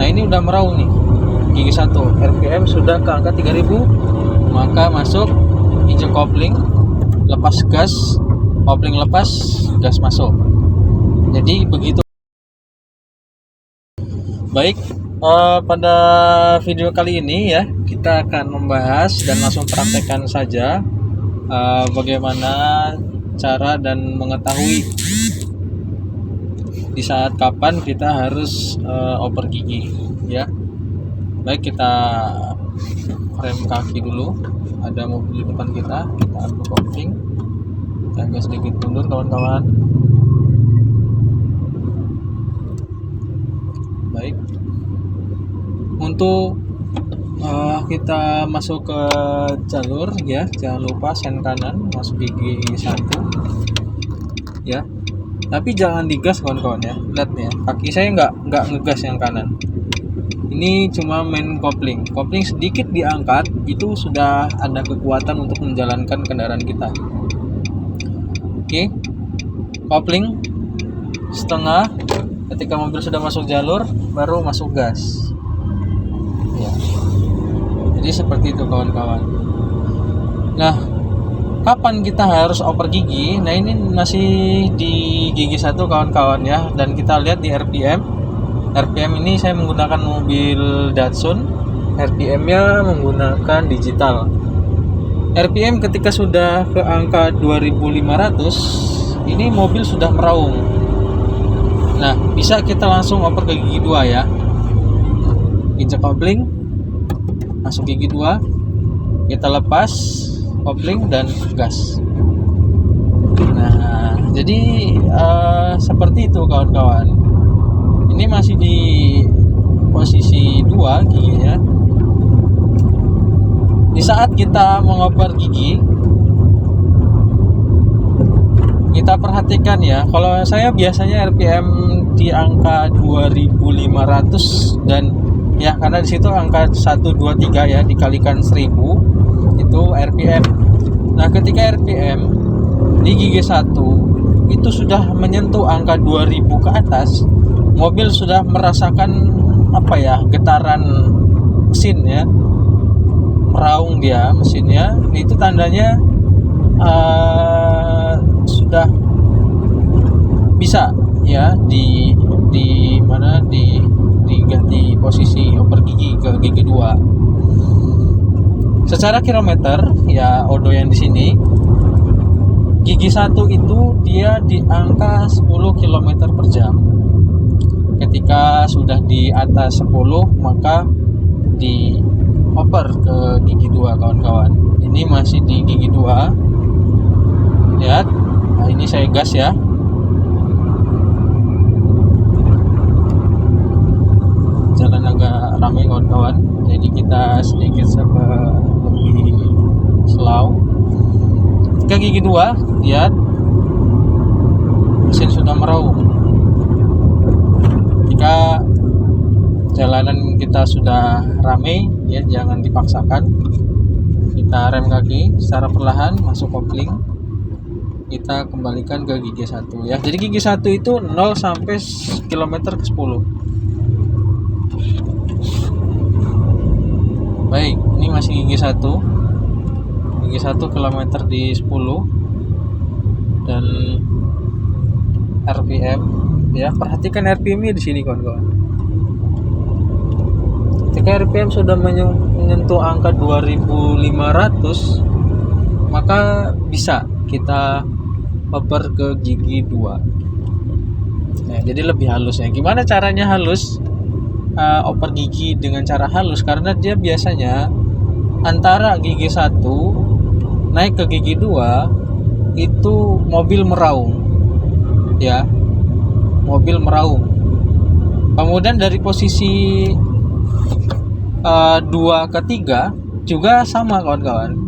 Nah ini udah meraung nih, gigi 1 RPM sudah ke angka 3000, maka masuk injek kopling, lepas gas, kopling lepas, gas masuk. Jadi begitu. Baik, pada video kali ini ya kita akan membahas dan langsung praktekkan saja bagaimana cara dan mengetahui di saat kapan kita harus oper gigi ya. Baik, kita rem kaki dulu. Ada mobil di depan kita ambil kopling, kita agak sedikit mundur kawan-kawan. Baik, untuk kita masuk ke jalur ya, jangan lupa sen kanan masuk gigi 1 ya, tapi jangan digas kawan-kawan ya. Lihat nih ya, kaki saya nggak ngegas yang kanan, ini cuma main kopling sedikit diangkat, itu sudah ada kekuatan untuk menjalankan kendaraan kita. Oke, kopling setengah. Ketika mobil sudah masuk jalur, baru masuk gas ya. Jadi seperti itu kawan-kawan. Nah, kapan kita harus oper gigi? Nah ini masih di gigi 1 kawan-kawan ya. Dan kita lihat di RPM ini saya menggunakan mobil Datsun. RPM nya menggunakan digital. RPM ketika sudah ke angka 2500, ini mobil sudah meraung. Nah, bisa kita langsung oper ke gigi 2 ya. Injek kopling, masuk gigi 2, kita lepas kopling dan gas. Nah, jadi seperti itu kawan-kawan. Ini masih di posisi 2 giginya. Di saat kita mengoper gigi, kita perhatikan ya, kalau saya biasanya RPM di angka 2500 dan ya karena di situ angka 123 ya dikalikan 1000 itu RPM. Nah, ketika RPM di gigi 1 itu sudah menyentuh angka 2000 ke atas, mobil sudah merasakan getaran mesin ya, meraung dia mesinnya, itu tandanya sudah bisa ya diganti posisi oper gigi ke gigi 2. Secara kilometer ya, odo yang di sini gigi 1 itu dia di angka 10 km per jam. Ketika sudah di atas 10, maka di oper ke gigi 2 kawan-kawan. Ini masih di gigi 2. Lihat, nah ini saya gas ya. Jalan agak ramai kawan-kawan, jadi kita sedikit lebih slow. Ke gigi 2, lihat mesin sudah meraung. Jika jalanan kita sudah ramai ya, jangan dipaksakan. Kita rem kaki secara perlahan, masuk kopling, kita kembalikan ke gigi 1 ya. Jadi gigi 1 itu 0 sampai kilometer ke 10. Baik, ini masih gigi 1. Gigi 1 kilometer di 10 dan RPM ya. Perhatikan RPM-nya di sini kawan-kawan. Ketika RPM sudah menyentuh angka 2500, maka bisa kita oper ke gigi 2. Nah, jadi lebih halus ya. Gimana caranya halus? Oper gigi dengan cara halus, karena dia biasanya antara gigi 1 naik ke gigi 2 itu mobil meraung ya. Mobil meraung. Kemudian dari posisi 2 ke 3 juga sama kawan-kawan.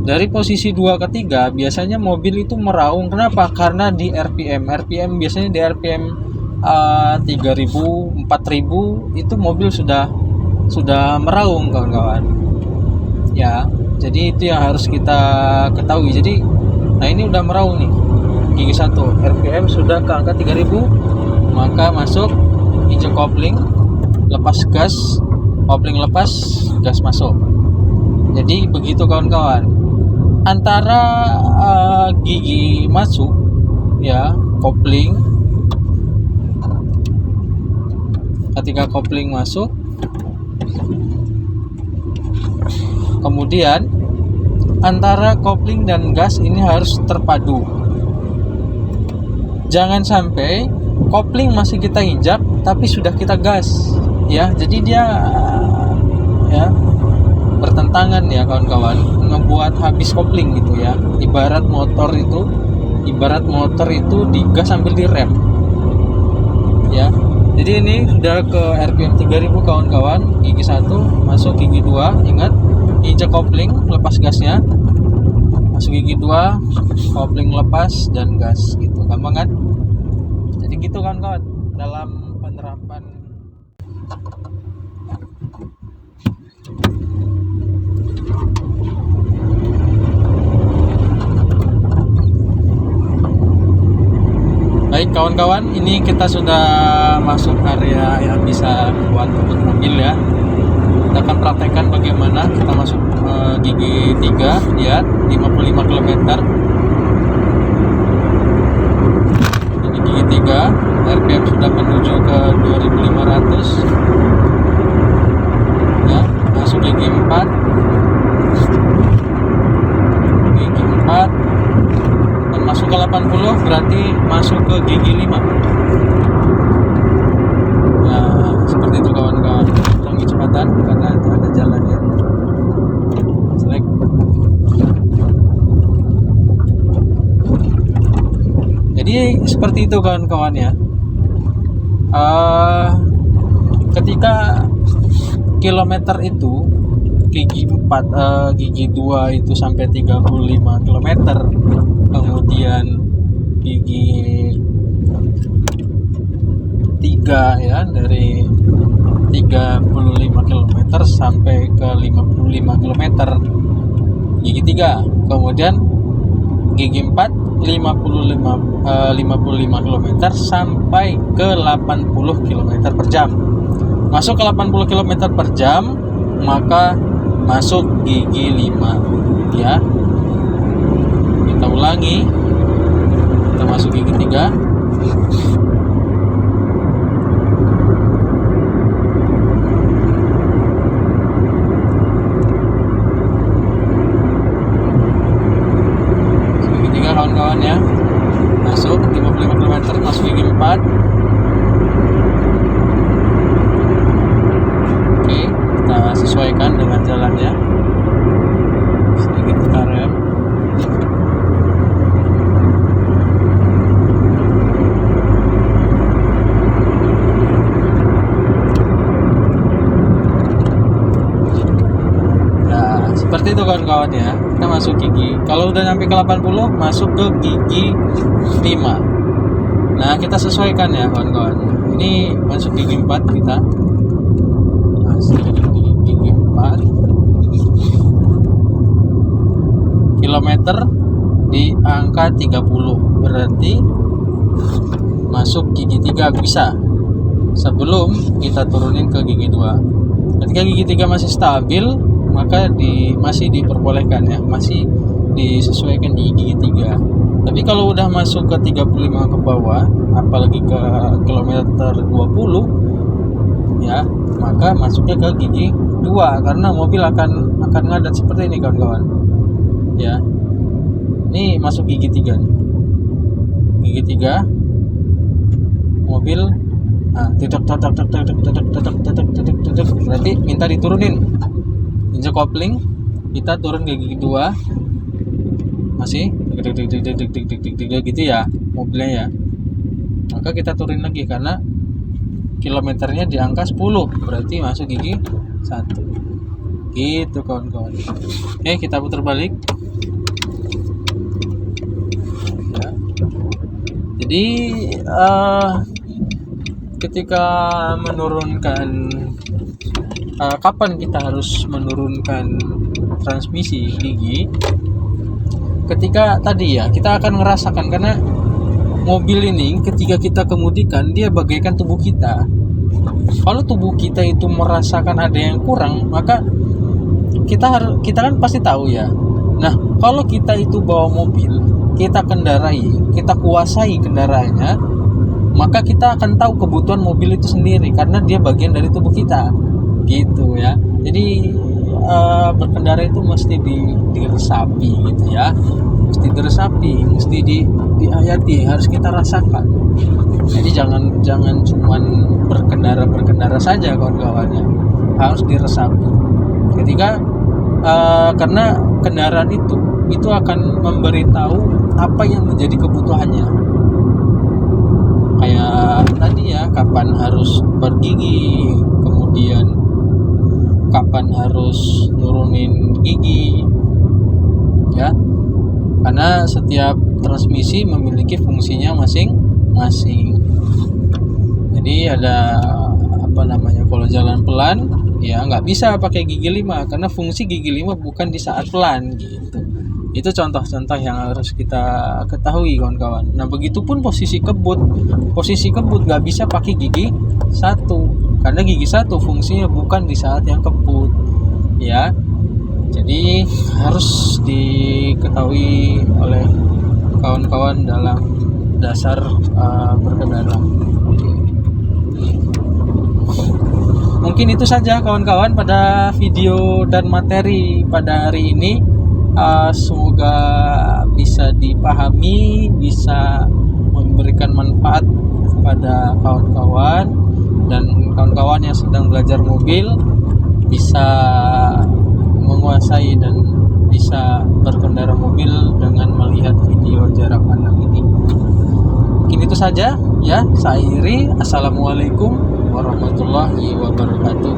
Dari posisi 2 ke 3 biasanya mobil itu meraung. Kenapa? Karena di RPM biasanya di RPM 3000, 4000 itu mobil sudah meraung kawan-kawan. Ya, jadi itu yang harus kita ketahui. Jadi, nah ini udah meraung nih. Gigi 1 RPM sudah ke angka 3000, maka masuk injek kopling, lepas gas, kopling lepas, gas masuk. Jadi begitu kawan-kawan. Antara gigi masuk ya, kopling, ketika kopling masuk, kemudian antara kopling dan gas ini harus terpadu. Jangan sampai kopling masih kita injak tapi sudah kita gas ya. Jadi dia ya bertentangan ya kawan-kawan, ngebuat habis kopling gitu ya. Ibarat motor itu digas sambil direm ya. Jadi ini sudah ke RPM 3000 kawan-kawan. Gigi 1 masuk, gigi 2 ingat injak kopling, lepas gasnya, masuk gigi 2, kopling lepas dan gas gitu. Gampang kan? Jadi gitu kawan-kawan dalam penerapan. Baik kawan-kawan, ini kita sudah masuk area yang bisa buat kebut mobil ya. Kita akan praktekkan bagaimana kita masuk gigi 3, lihat 55 km. Ini gigi 3, RPM sudah menuju ke 2500 ya. Masuk gigi 4, gigi 4 dan masuk ke 80, berarti masuk ke gigi 5. Nah seperti itu kawan-kawan. Kurangi kecepatan karena itu ada jalan ya. Select. Jadi seperti itu kawan-kawan ya. Ketika kilometer itu gigi 4, gigi 2 itu sampai 35 km, kemudian gigi 3 ya, dari 35 km sampai ke 55 km gigi 3, kemudian gigi 4 55 km sampai ke 80 km per jam. Masuk ke 80 km per jam, maka masuk gigi 5 ya. Kita ulangi, kita masuk gigi 3, kawan-kawan ya. Masuk 55 km, masuk gigi 4. Oke, kita sesuaikan dengan jalannya. Sedikit kita rem. Nah, seperti itu kawan-kawan ya. Kita masuk gigi, kalau udah nyampe ke 80 masuk ke gigi 5. Nah kita sesuaikan ya kawan-kawan. Ini masuk gigi 4, kita masuk gigi 4, kilometer di angka 30, berarti masuk gigi 3 bisa sebelum kita turunin ke gigi 2. Ketika gigi 3 masih stabil, maka masih diperbolehkan ya, masih disesuaikan di gigi 3. Tapi kalau udah masuk ke 35 ke bawah, apalagi ke kilometer 20 ya, maka masuknya ke gigi 2 karena mobil akan ngadat seperti ini kawan-kawan ya. Ini masuk gigi 3 nih. Gigi 3 mobil berarti minta diturunin. Injek kopling, kita turun ke gigi 2, masih gitu ya mobilnya ya. Maka kita turun lagi karena kilometernya di angka 10, berarti masuk gigi 1. Gitu kawan-kawan. Oke, kita putar balik ya. Jadi ketika menurunkan, kapan kita harus menurunkan transmisi gigi? Ketika tadi ya, kita akan ngerasakan, karena mobil ini ketika kita kemudikan dia bagaikan tubuh kita Kalau tubuh kita itu merasakan ada yang kurang, maka kita kan pasti tahu ya. Nah, kalau kita itu bawa mobil, kita kendarai, kita kuasai kendaraannya, maka kita akan tahu kebutuhan mobil itu sendiri karena dia bagian dari tubuh kita, gitu ya. Jadi berkendara itu mesti diresapi gitu ya, mesti diresapi, mesti dihayati, harus kita rasakan. Jadi jangan cuman berkendara saja kawan-kawannya, harus diresapi. Ketika karena kendaraan itu akan memberitahu apa yang menjadi kebutuhannya. Kayak tadi ya, kapan harus bergigi, kemudian kapan harus nurunin gigi, ya. Karena setiap transmisi memiliki fungsinya masing-masing. Jadi ada kalau jalan pelan ya nggak bisa pakai gigi 5 karena fungsi gigi 5 bukan di saat pelan gitu. Itu contoh-contoh yang harus kita ketahui kawan-kawan. Nah, begitupun posisi kebut nggak bisa pakai gigi 1 karena gigi 1 fungsinya bukan di saat yang kebut, ya. Jadi harus diketahui oleh kawan-kawan dalam dasar berkendara. Mungkin itu saja kawan-kawan pada video dan materi pada hari ini. Semoga bisa dipahami, bisa memberikan manfaat kepada kawan-kawan, dan kawan-kawan yang sedang belajar mobil bisa menguasai dan bisa berkendara mobil dengan melihat video jarak pandang ini. Mungkin itu saja ya, saya akhiri. Assalamualaikum warahmatullahi wabarakatuh.